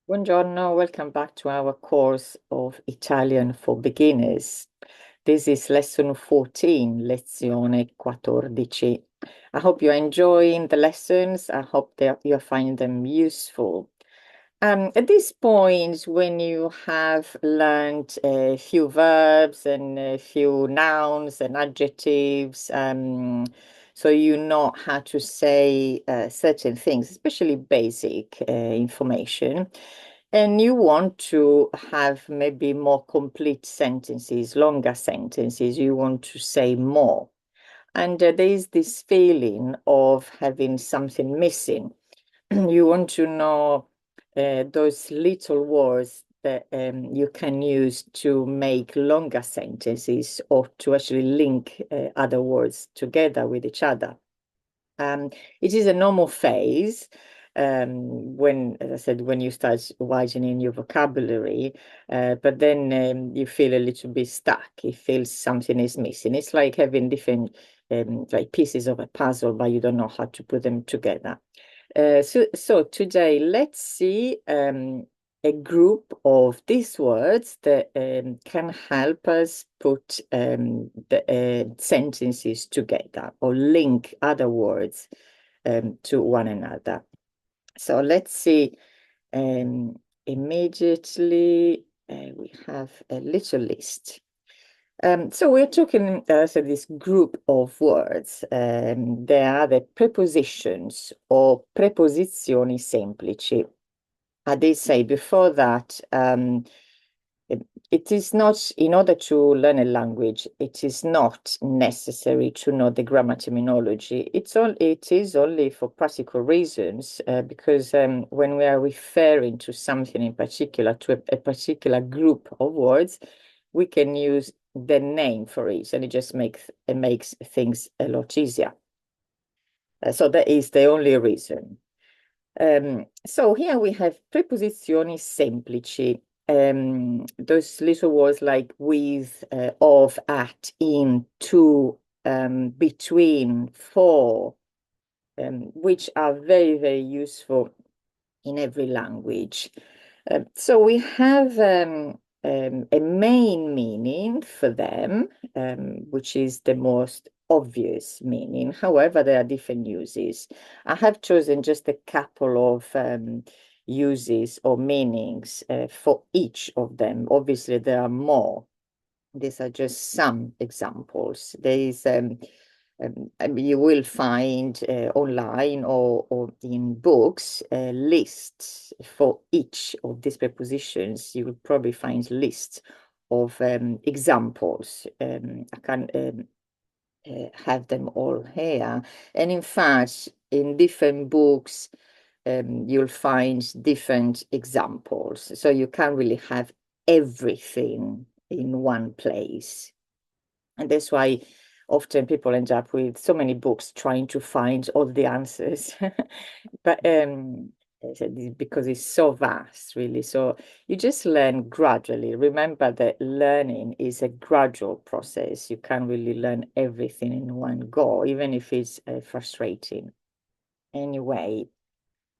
Buongiorno, welcome back to our course of Italian for Beginners. This is lesson 14, lezione 14. I hope you're enjoying the lessons. I hope that you find them useful. At this point, when you have learned a few verbs and a few nouns and adjectives, so you know how to say certain things, especially basic information, and you want to have maybe more complete sentences, longer sentences, you want to say more. And there is this feeling of having something missing. You want to know those little words that you can use to make longer sentences or to actually link other words together with each other. It is a normal phase when, as I said, when you start widening your vocabulary, but then you feel a little bit stuck. It feels something is missing. It's like having different like pieces of a puzzle, but you don't know how to put them together. So today, let's see a group of these words that can help us put the sentences together or link other words to one another. So let's see immediately. We have a little list. So we're talking, so this group of words. They are the prepositions or preposizioni semplici. I did say before that it is not, in order to learn a language, it is not necessary to know the grammar terminology. It is only for practical reasons, because when we are referring to something in particular, to a particular group of words, we can use the name for it, and it makes things a lot easier. So that is the only reason. So here we have preposizioni semplici. Those little words like with, of, at, in, to, between, for, which are very, very useful in every language. So we have a main meaning for them, which is the most obvious meaning. However, there are different uses. I have chosen just a couple of uses or meanings for each of them. Obviously, there are more. These are just some examples. There is you will find online or in books lists for each of these prepositions. You will probably find lists of examples. I can have them all here. And in fact, in different books, you'll find different examples. So you can't really have everything in one place. And that's why often people end up with so many books trying to find all the answers. But because it's so vast, really. So you just learn gradually. Remember that learning is a gradual process. You can't really learn everything in one go, even if it's frustrating. Anyway,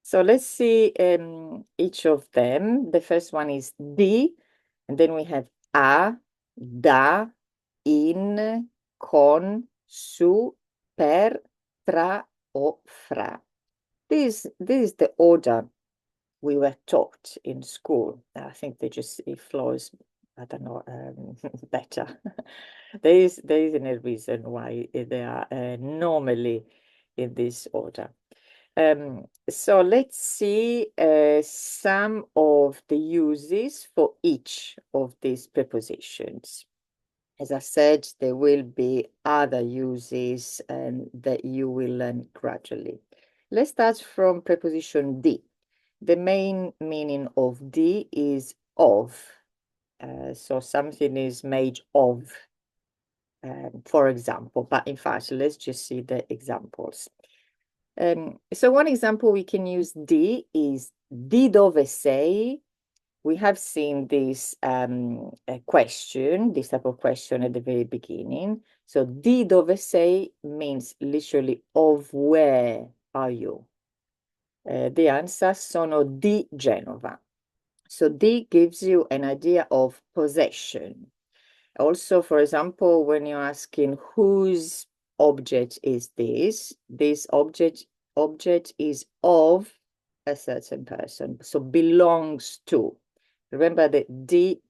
so let's see each of them. The first one is di, and then we have a, da, in, con, su, per, tra, o fra. This is the order we were taught in school. I think it flows, I don't know, better. There isn't a reason why they are normally in this order. So let's see some of the uses for each of these prepositions. As I said, there will be other uses that you will learn gradually. Let's start from preposition di. The main meaning of di is of. So something is made of, for example. But in fact, let's just see the examples. So one example we can use di is di dove sei. We have seen this question, this type of question at the very beginning. So di dove sei means literally of where are you? The answer sono di Genova. So di gives you an idea of possession. Also, for example, when you're asking whose object is this object is of a certain person, so belongs to. Remember that di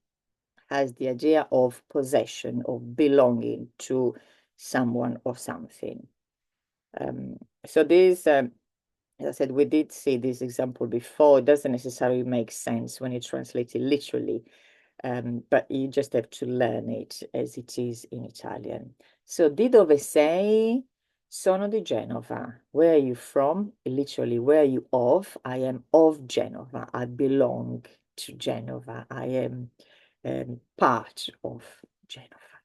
has the idea of possession, of belonging to someone or something. So this, as I said, we did see this example before. It doesn't necessarily make sense when you translate it literally, but you just have to learn it as it is in Italian. So, di dove sei? Sono di Genova. Where are you from? Literally, where are you of? I am of Genova. I belong to Genova. I am part of Genova.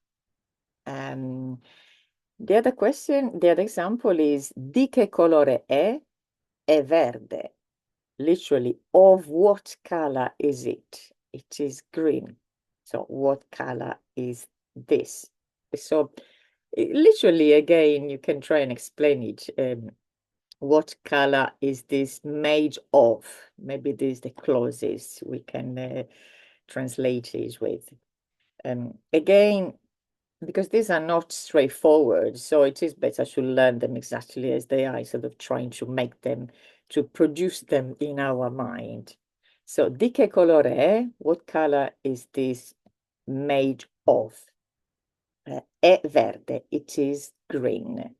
The other example is di che colore è? È verde. Literally, of what color is it? It is green. So what color is this? So literally, again, you can try and explain it. What color is this made of? Maybe this is the closest we can translate it with. Again, because these are not straightforward, so it is better to learn them exactly as they are, instead of trying to make them, to produce them in our mind. So, di che colore è? What color is this made of? È verde. It is green.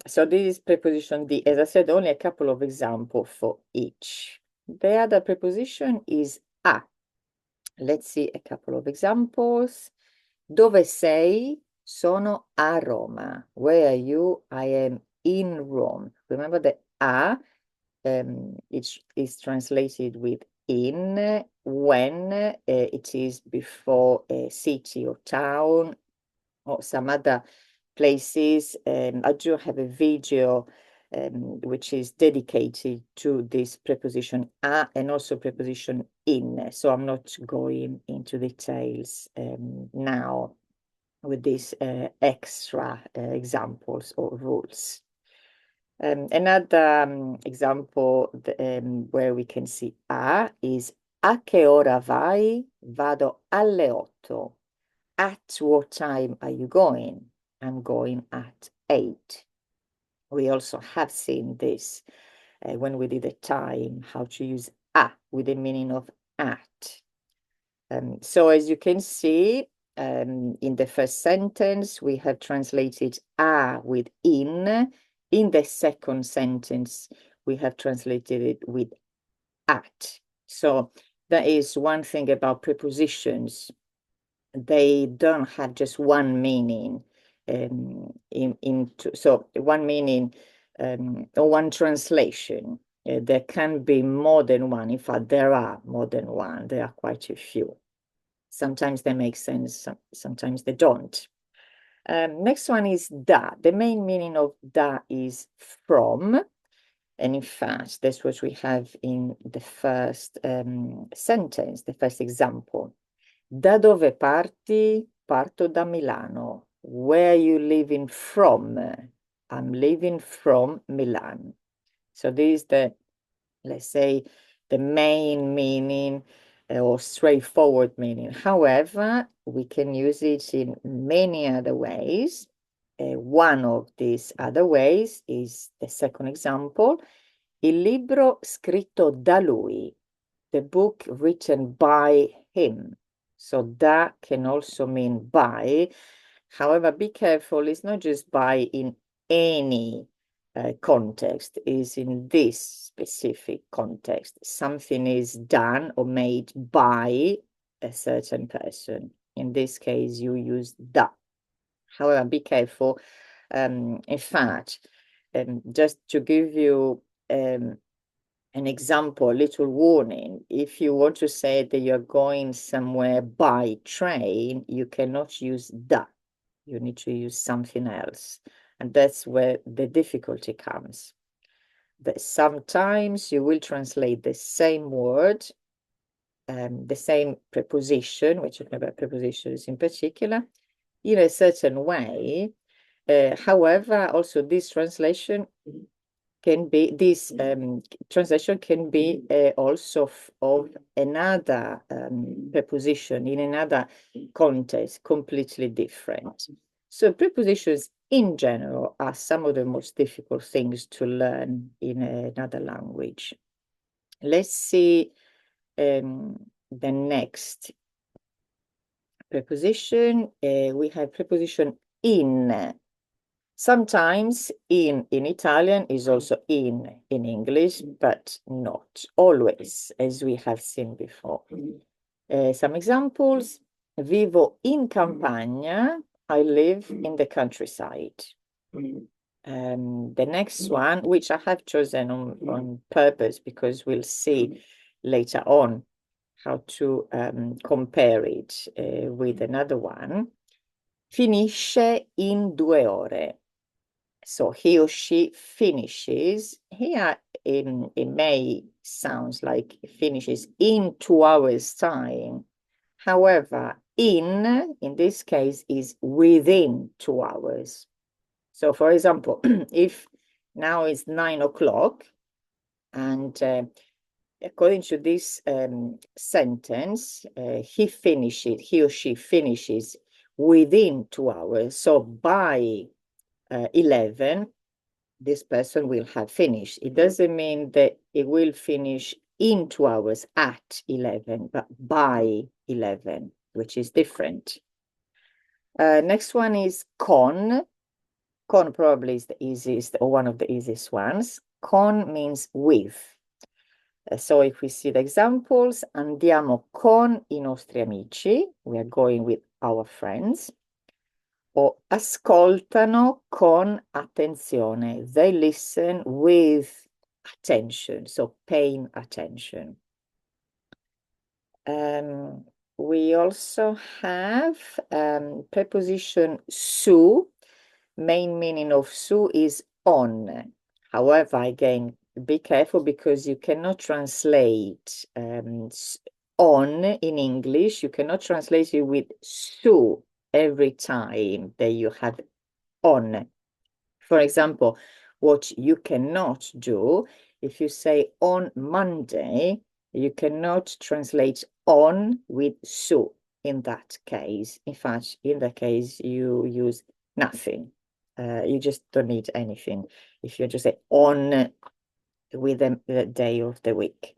So this is preposition di. As I said, only a couple of examples for each. The other preposition is a. Let's see a couple of examples. Dove sei? Sono a Roma. Where are you? I am in Rome. Remember that a is translated with in when it is before a city or town or some other places. I do have a video which is dedicated to this preposition a and also preposition in. So I'm not going into details now with these extra examples or rules. Another example where we can see a is a che ora vai? Vado alle 8. At what time are you going? I'm going at 8. We also have seen this when we did a time, how to use a with the meaning of at. So as you can see, in the first sentence, we have translated a with in. In the second sentence, we have translated it with at. So that is one thing about prepositions. They don't have just one meaning. So one meaning or one translation. There can be more than one. In fact, there are more than one. There are quite a few. Sometimes they make sense, sometimes they don't. Next one is da. The main meaning of da is from. And in fact, that's what we have in the first sentence, the first example. Da dove parti? Parto da Milano. Where are you living from? I'm living from Milan. So this is the, let's say, the main meaning or straightforward meaning. However, we can use it in many other ways. One of these other ways is the second example. Il libro scritto da lui. The book written by him. So that can also mean by. However, be careful, it's not just by in any context, is in this specific context. Something is done or made by a certain person. In this case, you use da. However, be careful. In fact, just to give you an example, a little warning, if you want to say that you're going somewhere by train, you cannot use da. You need to use something else. And that's where the difficulty comes. That sometimes you will translate the same word, the same preposition, we're talking about prepositions in particular, in a certain way. However, also this translation can be this translation can be also of another preposition in another context, completely different. So prepositions in general are some of the most difficult things to learn in another language. Let's see the next preposition. We have preposition in. Sometimes in Italian is also in English, but not always, as we have seen before. Some examples. Vivo in campagna. I live in the countryside. The next one, which I have chosen on purpose because we'll see later on how to compare it with another one. Finisce in 2 ore. So he or she finishes. Here it may sound like finishes in 2 hours time. However, in this case is within 2 hours. So for example, if now it's 9 o'clock and according to this sentence, he or she finishes within 2 hours. So by 11, this person will have finished. It doesn't mean that it will finish in 2 hours at 11, but by 11, which is different. Next one is con. Con probably is the easiest or one of the easiest ones. Con means with. So if we see the examples, andiamo con i nostri amici, we are going with our friends. O ascoltano con attenzione. They listen with attention, so paying attention. We also have preposition su. Main meaning of su is on. However, again, be careful because you cannot translate on in English. You cannot translate it with su every time that you have on. For example, what you cannot do, if you say on Monday, you cannot translate on with su in that case. In fact, in that case, you use nothing. You just don't need anything. If you just say on with the day of the week.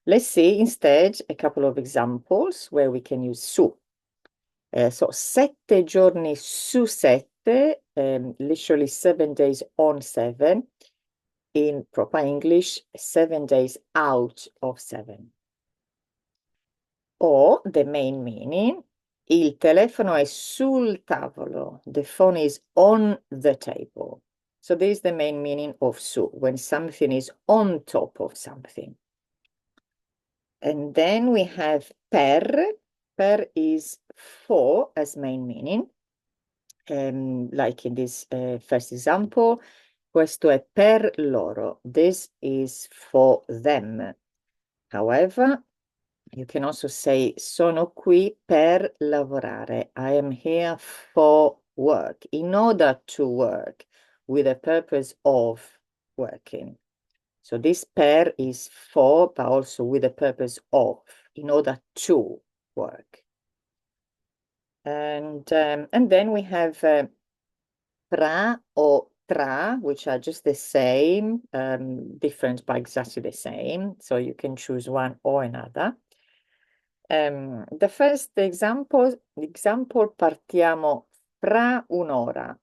Let's see instead a couple of examples where we can use su. So 7 giorni su 7, literally 7 days on 7. In proper English, 7 days out of 7. Or the main meaning, il telefono è sul tavolo. The phone is on the table. So this is the main meaning of su, when something is on top of something. And then we have per. Per is for as main meaning. Like in this first example, questo è per loro. This is for them. However, you can also say sono qui per lavorare. I am here for work, in order to work, with the purpose of working. So this per is for, but also with the purpose of, in order to work. And then we have pra or tra, which are just the same, different but exactly the same. So you can choose one or another. The first example, partiamo fra un'ora.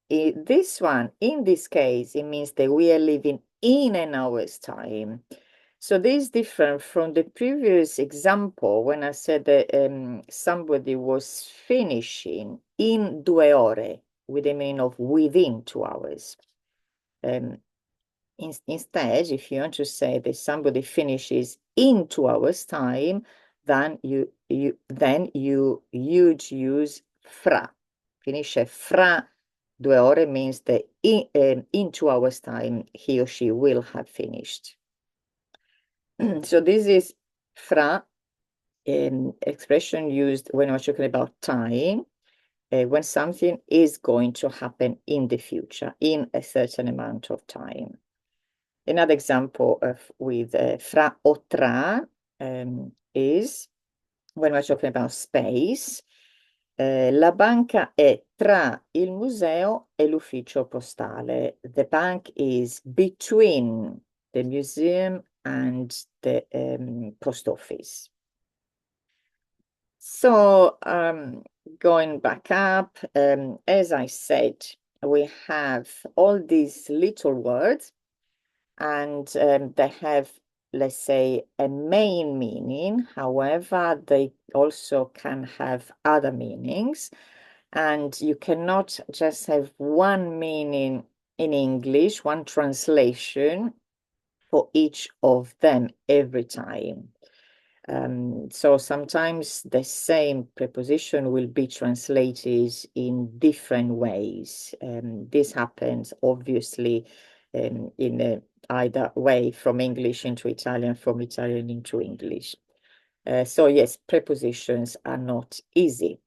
This one, in this case, it means that we are living in an hour's time. So this is different from the previous example when I said that somebody was finishing in 2 ore, with the meaning of within 2 hours. Instead, if you want to say that somebody finishes in 2 hours time, then you use fra. Finisce fra 2 ore means that in 2 hours time he or she will have finished. So this is fra, expression used when we're talking about time. when something is going to happen in the future in a certain amount of time. Another example with fra o tra is when we're talking about space. La banca è tra il museo e l'ufficio postale. The bank is between the museum and the post office. So going back up, as I said, we have all these little words and they have, let's say, a main meaning. However, they also can have other meanings. And you cannot just have one meaning in English, one translation for each of them every time. So sometimes the same preposition will be translated in different ways. This happens obviously in either way, from English into Italian, from Italian into English. So yes, prepositions are not easy.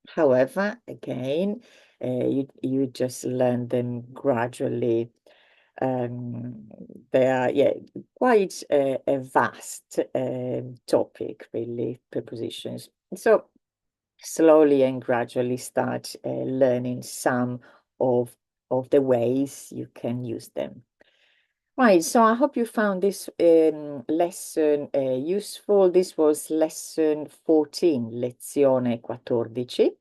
However, again, you just learn them gradually. They are, yeah, quite a vast topic, really, prepositions. So slowly and gradually start learning some of the ways you can use them. Right, so I hope you found this lesson useful. This was lesson 14, lezione 14.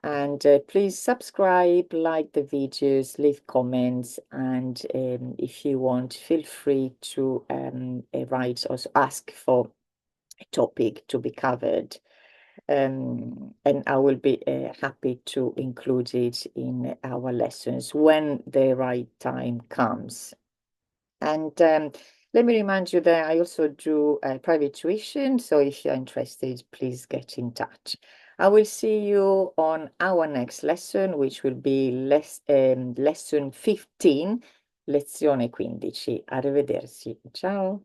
And please subscribe, like the videos, leave comments, and if you want, feel free to write or ask for a topic to be covered. And I will be happy to include it in our lessons when the right time comes. And let me remind you that I also do private tuition. So if you're interested, please get in touch. I will see you on our next lesson, which will be lesson 15, lezione 15. Arrivederci. Ciao.